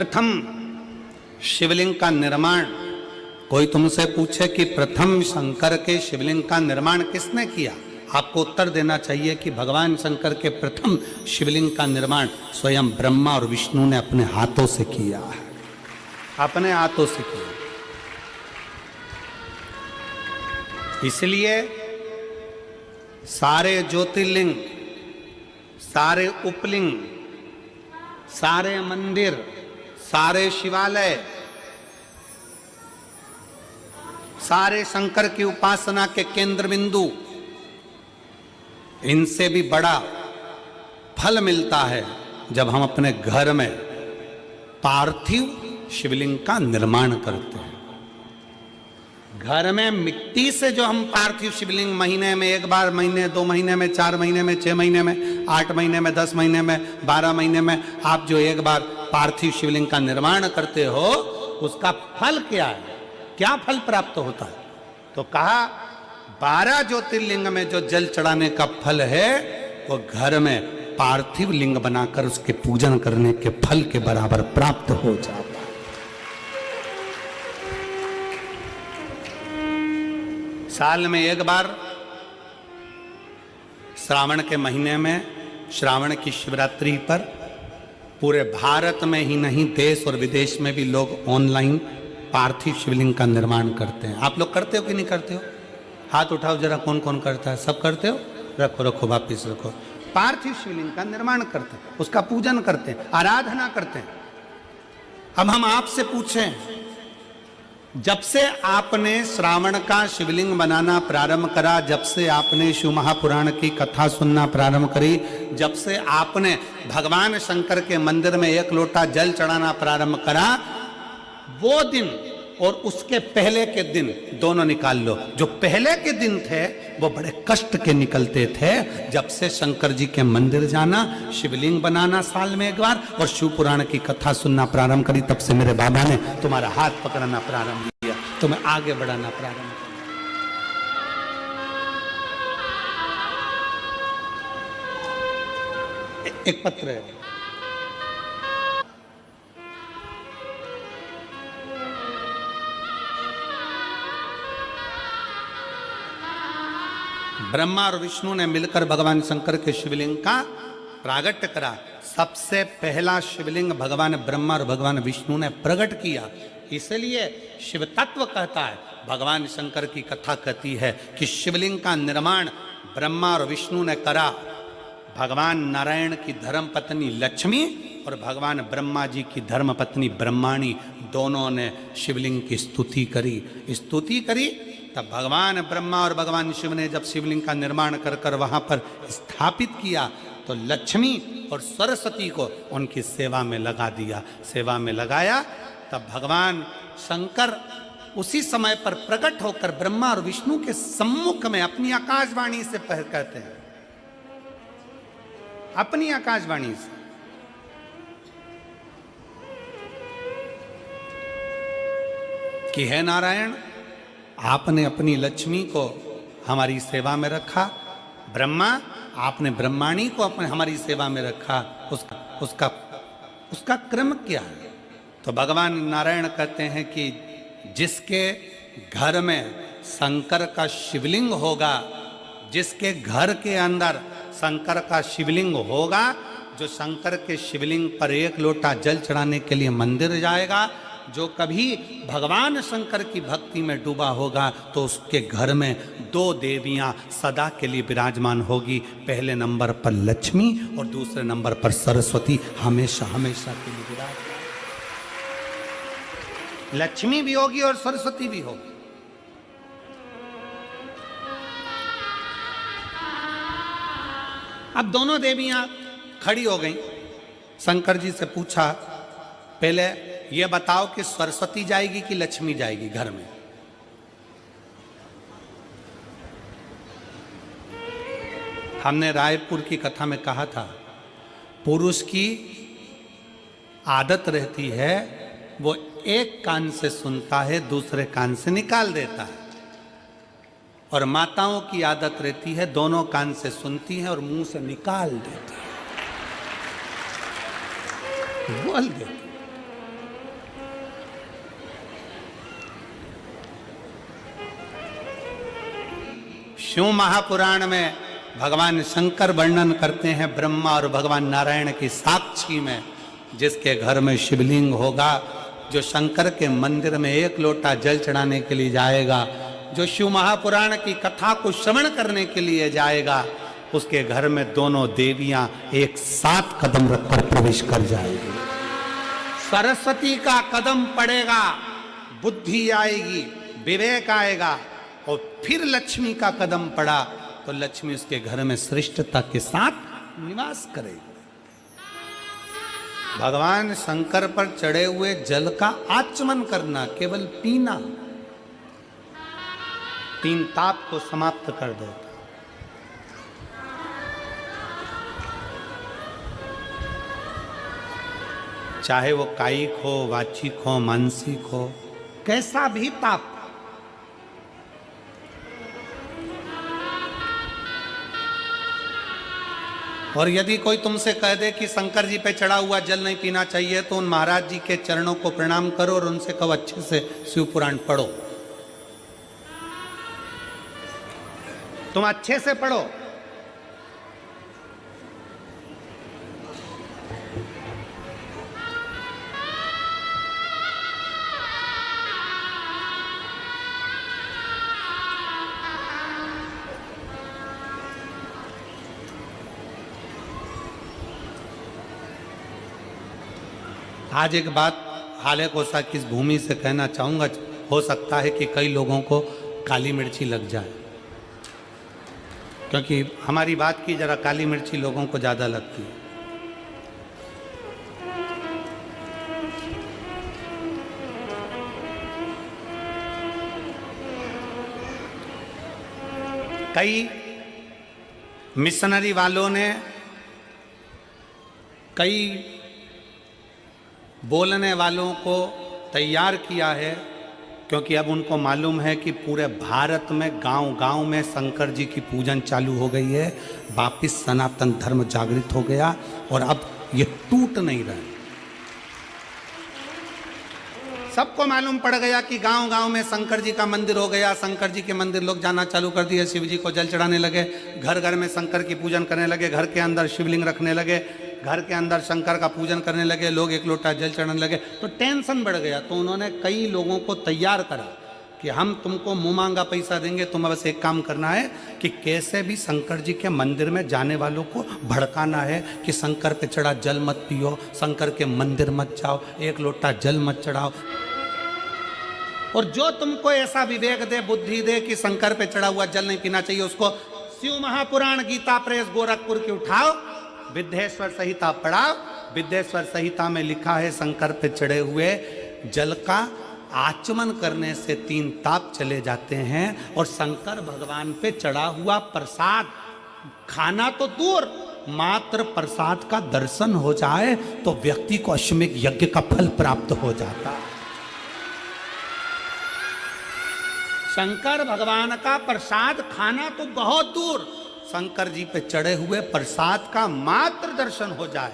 प्रथम शिवलिंग का निर्माण, कोई तुमसे पूछे कि प्रथम शंकर के शिवलिंग का निर्माण किसने किया, आपको उत्तर देना चाहिए कि भगवान शंकर के प्रथम शिवलिंग का निर्माण स्वयं ब्रह्मा और विष्णु ने अपने हाथों से किया है, अपने हाथों से किया। इसलिए सारे ज्योतिर्लिंग, सारे उपलिंग, सारे मंदिर, सारे शिवालय, सारे शंकर की उपासना के केंद्र बिंदु, इनसे भी बड़ा फल मिलता है जब हम अपने घर में पार्थिव शिवलिंग का निर्माण करते हैं। घर में मिट्टी से जो हम पार्थिव शिवलिंग महीने में एक बार, महीने 2 महीने में, 4 महीने में, 6 महीने में, 8 महीने में, 10 महीने में, 12 महीने में आप जो एक बार पार्थिव शिवलिंग का निर्माण करते हो, उसका फल क्या है, क्या फल प्राप्त होता है? तो कहा 12 ज्योतिर्लिंग में जो जल चढ़ाने का फल है वो घर में पार्थिव लिंग बनाकर उसके पूजन करने के फल के बराबर प्राप्त हो जाता है। साल में एक बार श्रावण के महीने में, श्रावण की शिवरात्रि पर पूरे भारत में ही नहीं देश और विदेश में भी लोग ऑनलाइन पार्थिव शिवलिंग का निर्माण करते हैं। आप लोग करते हो कि नहीं करते हो? हाथ उठाओ जरा, कौन कौन करता है? सब करते हो? रखो रखो, वापिस रखो। पार्थिव शिवलिंग का निर्माण करते हैं, उसका पूजन करते हैं, आराधना करते हैं। अब हम आपसे पूछें, जब से आपने श्रावण का शिवलिंग बनाना प्रारंभ करा, जब से आपने शिव महापुराण की कथा सुनना प्रारंभ करी, जब से आपने भगवान शंकर के मंदिर में 1 लोटा जल चढ़ाना प्रारंभ करा, वो दिन और उसके पहले के दिन दोनों निकाल लो। जो पहले के दिन थे वो बड़े कष्ट के निकलते थे। जब से शंकर जी के मंदिर जाना, शिवलिंग बनाना साल में एक बार और शिव पुराण की कथा सुनना प्रारंभ करी, तब से मेरे बाबा ने तुम्हारा हाथ पकड़ना प्रारंभ किया, तुम्हें आगे बढ़ाना प्रारंभ किया। एक पत्र है, ब्रह्मा और विष्णु ने मिलकर भगवान शंकर के शिवलिंग का प्रागट्य करा। सबसे पहला शिवलिंग भगवान ब्रह्मा और भगवान विष्णु ने प्रकट किया। इसलिए शिव तत्व कहता है, भगवान शंकर की कथा कहती है कि शिवलिंग का निर्माण ब्रह्मा और विष्णु ने करा। भगवान नारायण की धर्म पत्नी लक्ष्मी और भगवान ब्रह्मा जी की धर्म पत्नी ब्रह्माणी दोनों ने शिवलिंग की स्तुति करी। तब भगवान ब्रह्मा और भगवान शिव ने जब शिवलिंग का निर्माण कर वहां पर स्थापित किया, तो लक्ष्मी और सरस्वती को उनकी सेवा में लगा दिया। सेवा में लगाया, तब भगवान शंकर उसी समय पर प्रकट होकर ब्रह्मा और विष्णु के सम्मुख में अपनी आकाशवाणी से कहते हैं, अपनी आकाशवाणी से, कि हे नारायण, आपने अपनी लक्ष्मी को हमारी सेवा में रखा, ब्रह्मा आपने ब्रह्माणी को हमारी सेवा में रखा, उसका क्रम क्या है? तो भगवान नारायण कहते हैं कि जिसके घर में शंकर का शिवलिंग होगा, जिसके घर के अंदर शंकर का शिवलिंग होगा, जो शंकर के शिवलिंग पर 1 लोटा जल चढ़ाने के लिए मंदिर जाएगा, जो कभी भगवान शंकर की भक्ति में डूबा होगा, तो उसके घर में 2 देवियां सदा के लिए विराजमान होगी। पहले नंबर पर लक्ष्मी और दूसरे नंबर पर सरस्वती, हमेशा हमेशा के लिए विराजमान। लक्ष्मी भी होगी और सरस्वती भी होगी। अब दोनों देवियां खड़ी हो गईं। शंकर जी से पूछा, पहले ये बताओ कि सरस्वती जाएगी कि लक्ष्मी जाएगी घर में? हमने रायपुर की कथा में कहा था, पुरुष की आदत रहती है वो एक कान से सुनता है, दूसरे कान से निकाल देता है, और माताओं की आदत रहती है दोनों कान से सुनती हैं और मुंह से निकाल देती है, बोल देती है। शिव महापुराण में भगवान शंकर वर्णन करते हैं ब्रह्मा और भगवान नारायण की साक्षी में, जिसके घर में शिवलिंग होगा, जो शंकर के मंदिर में एक लोटा जल चढ़ाने के लिए जाएगा, जो शिव महापुराण की कथा को श्रवण करने के लिए जाएगा, उसके घर में दोनों देवियां एक साथ कदम रखकर प्रवेश कर जाएगी। सरस्वती का कदम पड़ेगा, बुद्धि आएगी, विवेक आएगा, और फिर लक्ष्मी का कदम पड़ा तो लक्ष्मी उसके घर में श्रेष्ठता के साथ निवास करेगी। भगवान शंकर पर चढ़े हुए जल का आचमन करना, केवल पीना, 3 ताप को समाप्त कर देता। चाहे वो कायिक हो, वाचिक हो, मानसिक हो, कैसा भी ताप। और यदि कोई तुमसे कह दे कि शंकर जी पे चढ़ा हुआ जल नहीं पीना चाहिए, तो उन महाराज जी के चरणों को प्रणाम करो और उनसे कहो अच्छे से शिव पुराण पढ़ो, तुम अच्छे से पढ़ो। आज एक बात हाले कोसा की इस भूमि से कहना चाहूँगा, हो सकता है कि कई लोगों को काली मिर्ची लग जाए, क्योंकि हमारी बात की जरा काली मिर्ची लोगों को ज़्यादा लगती है। कई मिशनरी वालों ने, कई बोलने वालों को तैयार किया है, क्योंकि अब उनको मालूम है कि पूरे भारत में गांव-गांव में शंकर जी की पूजन चालू हो गई है, वापिस सनातन धर्म जागृत हो गया और अब ये टूट नहीं रहा। सबको मालूम पड़ गया कि गांव-गांव में शंकर जी का मंदिर हो गया, शंकर जी के मंदिर लोग जाना चालू कर दिए, शिव जी को जल चढ़ाने लगे, घर घर में शंकर की पूजन करने लगे, घर के अंदर शिवलिंग रखने लगे, घर के अंदर शंकर का पूजन करने लगे, लोग एक लोटा जल चढ़ाने लगे, तो टेंशन बढ़ गया। तो उन्होंने कई लोगों को तैयार करा कि हम तुमको मुंह मांगा पैसा देंगे, तुम्हें बस एक काम करना है कि कैसे भी शंकर जी के मंदिर में जाने वालों को भड़काना है कि शंकर पे चढ़ा जल मत पियो, शंकर के मंदिर मत जाओ, एक लोटा जल मत चढ़ाओ। और जो तुमको ऐसा विवेक दे, बुद्धि दे कि शंकर पे चढ़ा हुआ जल नहीं पीना चाहिए, उसको शिव महापुराण गीता प्रेस गोरखपुर की उठाओ, विद्येश्वर संहिता पढ़ाओ। विद्येश्वर संहिता में लिखा है शंकर पे चढ़े हुए जल का आचमन करने से 3 ताप चले जाते हैं, और शंकर भगवान पे चढ़ा हुआ प्रसाद खाना तो दूर, मात्र प्रसाद का दर्शन हो जाए तो व्यक्ति को अश्वमेध यज्ञ का फल प्राप्त हो जाता है। शंकर भगवान का प्रसाद खाना तो बहुत दूर, शंकर जी पे चढ़े हुए प्रसाद का मात्र दर्शन हो जाए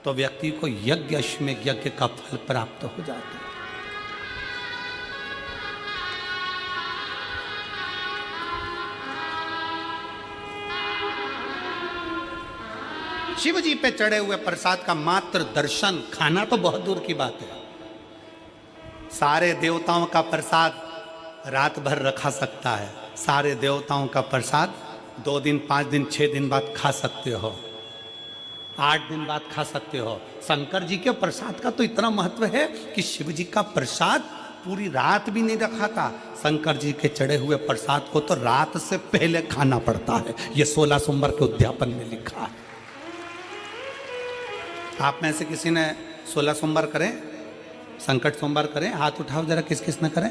तो व्यक्ति को यज्ञ अश्वमेध यज्ञ का फल प्राप्त हो जाता है। शिव जी पे चढ़े हुए प्रसाद का मात्र दर्शन, खाना तो बहुत दूर की बात है। सारे देवताओं का प्रसाद रात भर रखा सकता है, सारे देवताओं का प्रसाद 2 दिन, 5 दिन, 6 दिन बाद खा सकते हो, 8 दिन बाद खा सकते हो। शंकर जी के प्रसाद का तो इतना महत्व है कि शिव जी का प्रसाद पूरी रात भी नहीं रखा था, शंकर जी के चढ़े हुए प्रसाद को तो रात से पहले खाना पड़ता है। ये 16 सोमवार के उद्यापन में लिखा है। आप में से किसी ने 16 सोमवार करें, संकट सोमवार करें? हाथ उठाओ जरा, किस किस ने करें?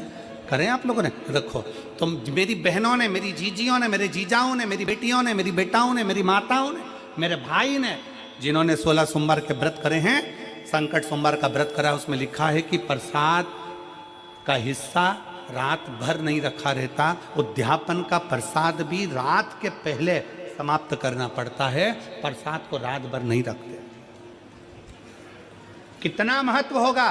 करें आप लोगों ने? रखो। तो मेरी बहनों ने, मेरी जीजियों ने, मेरे जीजाओं ने, मेरी बेटियों ने, मेरी बेटाओं ने, मेरी माताओं ने, मेरे भाई ने, जिन्होंने 16 सोमवार के व्रत करे हैं, संकट सोमवार का व्रत करा, उसमें लिखा है कि प्रसाद का हिस्सा रात भर नहीं रखा रहता, उद्यापन का प्रसाद भी रात के पहले समाप्त करना पड़ता है, प्रसाद को रात भर नहीं रखते। कितना महत्व होगा।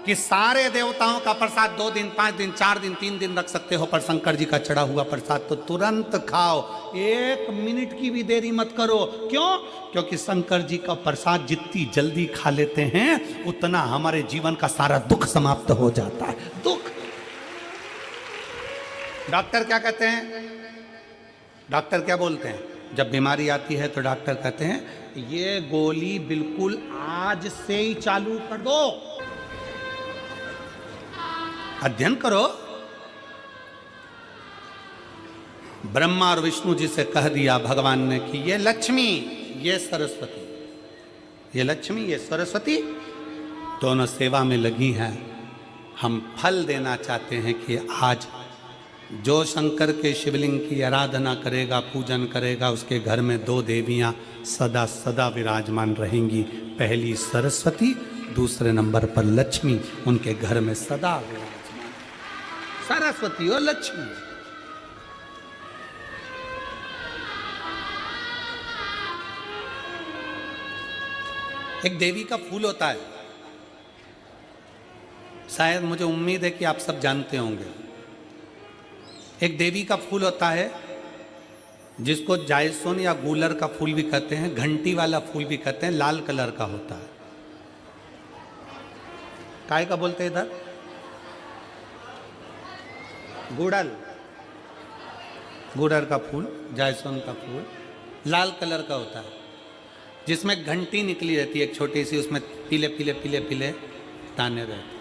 कि सारे देवताओं का प्रसाद 2 दिन 5 दिन 4 दिन 3 दिन रख सकते हो, पर शंकर जी का चढ़ा हुआ प्रसाद तो तुरंत खाओ, 1 मिनट की भी देरी मत करो। क्यों? क्योंकि शंकर जी का प्रसाद जितनी जल्दी खा लेते हैं उतना हमारे जीवन का सारा दुख समाप्त हो जाता है। दुख। डॉक्टर क्या कहते हैं? डॉक्टर क्या बोलते हैं? जब बीमारी आती है तो डॉक्टर कहते हैं ये गोली बिल्कुल आज से ही चालू कर दो, अध्ययन करो। ब्रह्मा और विष्णु जी से कह दिया भगवान ने कि ये लक्ष्मी, ये सरस्वती, ये लक्ष्मी, ये सरस्वती दोनों सेवा में लगी हैं। हम फल देना चाहते हैं कि आज जो शंकर के शिवलिंग की आराधना करेगा, पूजन करेगा, उसके घर में 2 देवियां सदा सदा विराजमान रहेंगी। पहली सरस्वती, दूसरे नंबर पर लक्ष्मी, उनके घर में सदा विराजमान। सरस्वती और लक्ष्मी। एक देवी का फूल होता है, शायद मुझे उम्मीद है कि आप सब जानते होंगे। एक देवी का फूल होता है जिसको जायसोन या गूलर का फूल भी कहते हैं, घंटी वाला फूल भी कहते हैं, लाल कलर का होता है। काय का बोलते हैं इधर? गुड़ल, गुड़र का फूल, जायसोन का फूल लाल कलर का होता है, जिसमें घंटी निकली रहती है एक छोटी सी, उसमें पीले पीले पीले पीले दाने रहते हैं।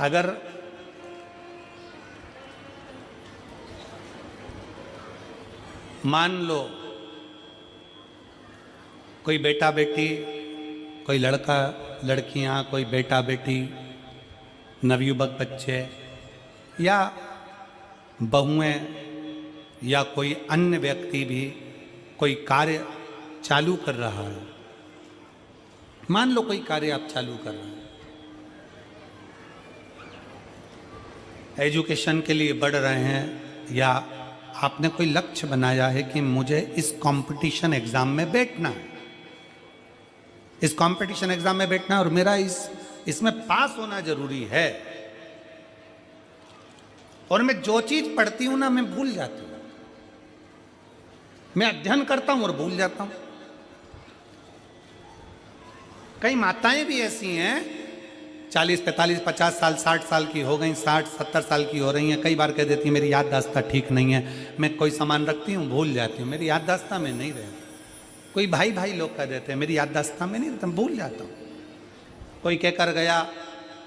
अगर मान लो कोई बेटा बेटी, कोई लड़का लड़कियां, कोई बेटा बेटी, नवयुवक बच्चे या बहुएं या कोई अन्य व्यक्ति भी कोई कार्य चालू कर रहा है। मान लो कोई कार्य आप चालू कर रहे हैं, एजुकेशन के लिए बढ़ रहे हैं, या आपने कोई लक्ष्य बनाया है कि मुझे इस कंपटीशन एग्जाम में बैठना है, इस कंपटीशन एग्जाम में बैठना है और मेरा इसमें पास होना जरूरी है, और मैं जो चीज पढ़ती हूं ना मैं भूल जाती हूं, मैं अध्ययन करता हूं और भूल जाता हूं। कई माताएं भी ऐसी हैं 40 45 50 साल 60 साल की हो गई, 60 70 साल की हो रही हैं, कई बार कह देती हैं मेरी याददाश्त ठीक नहीं है, मैं कोई सामान रखती हूँ भूल जाती हूँ, मेरी याददाश्त में नहीं रहती। कोई भाई भाई लोग कह देते हैं मेरी याददाश्त में नहीं रहता, भूल जाता हूँ। कोई कह कर गया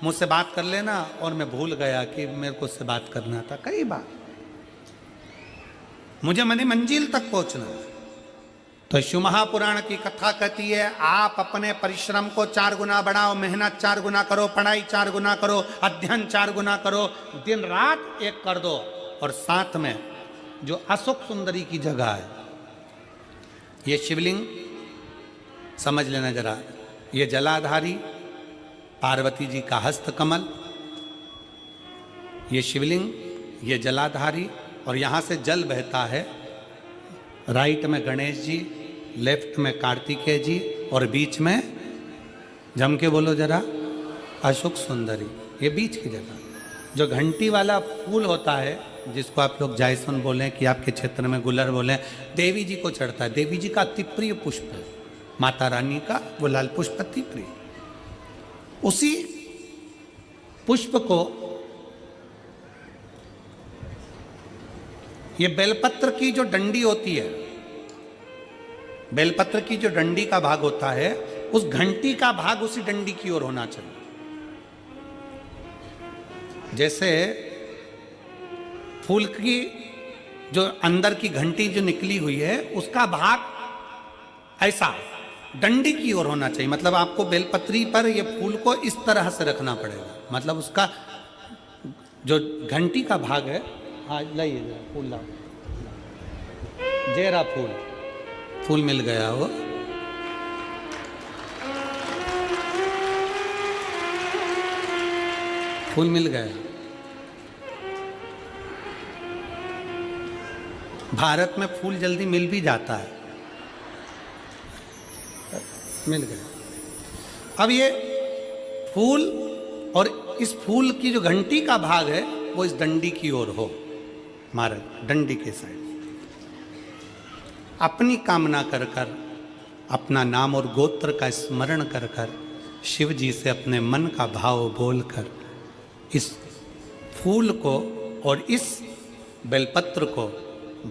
मुझसे बात कर लेना और मैं भूल गया कि मेरे को उससे बात करना था। कई बार मुझे मनी मंजिल तक पहुंचना है। तो शिव महापुराण की कथा कहती है आप अपने परिश्रम को 4 गुना बढ़ाओ, मेहनत 4 गुना करो, पढ़ाई 4 गुना करो, अध्ययन 4 गुना करो, दिन रात एक कर दो। और साथ में जो अशोक सुंदरी की जगह है, ये शिवलिंग समझ लेना जरा, ये जलाधारी पार्वती जी का हस्त कमल, ये शिवलिंग, ये जलाधारी, और यहां से जल बहता है। राइट में गणेश जी, लेफ्ट में कार्तिकेय जी, और बीच में जम के बोलो जरा अशोक सुंदरी। ये बीच की जगह जो घंटी वाला फूल होता है, जिसको आप लोग जायसोन बोलें कि आपके क्षेत्र में गुलर बोलें, देवी जी को चढ़ता है। देवी जी का अति प्रिय पुष्प है, माता रानी का वो लाल पुष्प अति प्रिय। उसी पुष्प को ये बेलपत्र की जो डंडी होती है, बेलपत्र की जो डंडी का भाग होता है, उस घंटी का भाग उसी डंडी की ओर होना चाहिए। जैसे फूल की जो अंदर की घंटी जो निकली हुई है, उसका भाग ऐसा डंडी की ओर होना चाहिए। मतलब आपको बेलपत्री पर ये फूल को इस तरह से रखना पड़ेगा, मतलब उसका जो घंटी का भाग है। हाँ लाइए फूल लाओ, जेरा फूल, फूल मिल गया वो। फूल मिल गया। भारत में फूल जल्दी मिल भी जाता है, मिल गया। अब ये फूल और इस फूल की जो घंटी का भाग है वो इस डंडी की ओर हो, महाराज डंडी के साइड। अपनी कामना कर कर, अपना नाम और गोत्र का स्मरण कर कर, शिव जी से अपने मन का भाव बोलकर इस फूल को और इस बेलपत्र को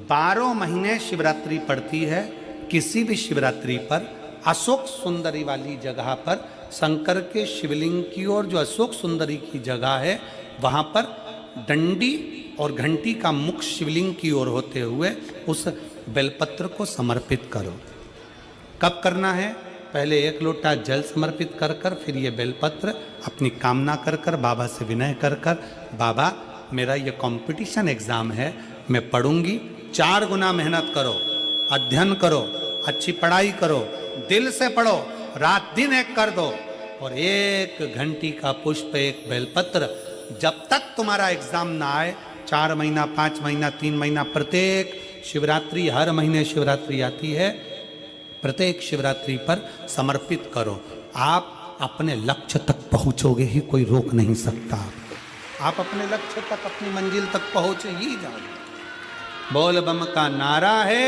12 महीने शिवरात्रि पड़ती है। किसी भी शिवरात्रि पर अशोक सुंदरी वाली जगह पर, शंकर के शिवलिंग की ओर जो अशोक सुंदरी की जगह है वहाँ पर डंडी और घंटी का मुख शिवलिंग की ओर होते हुए उस बेलपत्र को समर्पित करो। कब करना है? पहले 1 लोटा जल समर्पित कर कर, फिर ये बेलपत्र अपनी कामना कर कर, बाबा से विनय कर कर, बाबा मेरा ये कंपटीशन एग्ज़ाम है, मैं पढ़ूंगी, 4 गुना मेहनत करो, अध्ययन करो, अच्छी पढ़ाई करो, दिल से पढ़ो, रात दिन एक कर दो, और 1 घंटी का पुष्प, 1 बेलपत्र, जब तक तुम्हारा एग्ज़ाम ना आए, 4 महीना, 5 महीना, 3 महीना, प्रत्येक शिवरात्रि, हर महीने शिवरात्रि आती है, प्रत्येक शिवरात्रि पर समर्पित करो। आप अपने लक्ष्य तक पहुंचोगे ही, कोई रोक नहीं सकता आपको। आप अपने लक्ष्य तक, अपनी मंजिल तक पहुंच ही जाओगे। बोल बम का नारा है,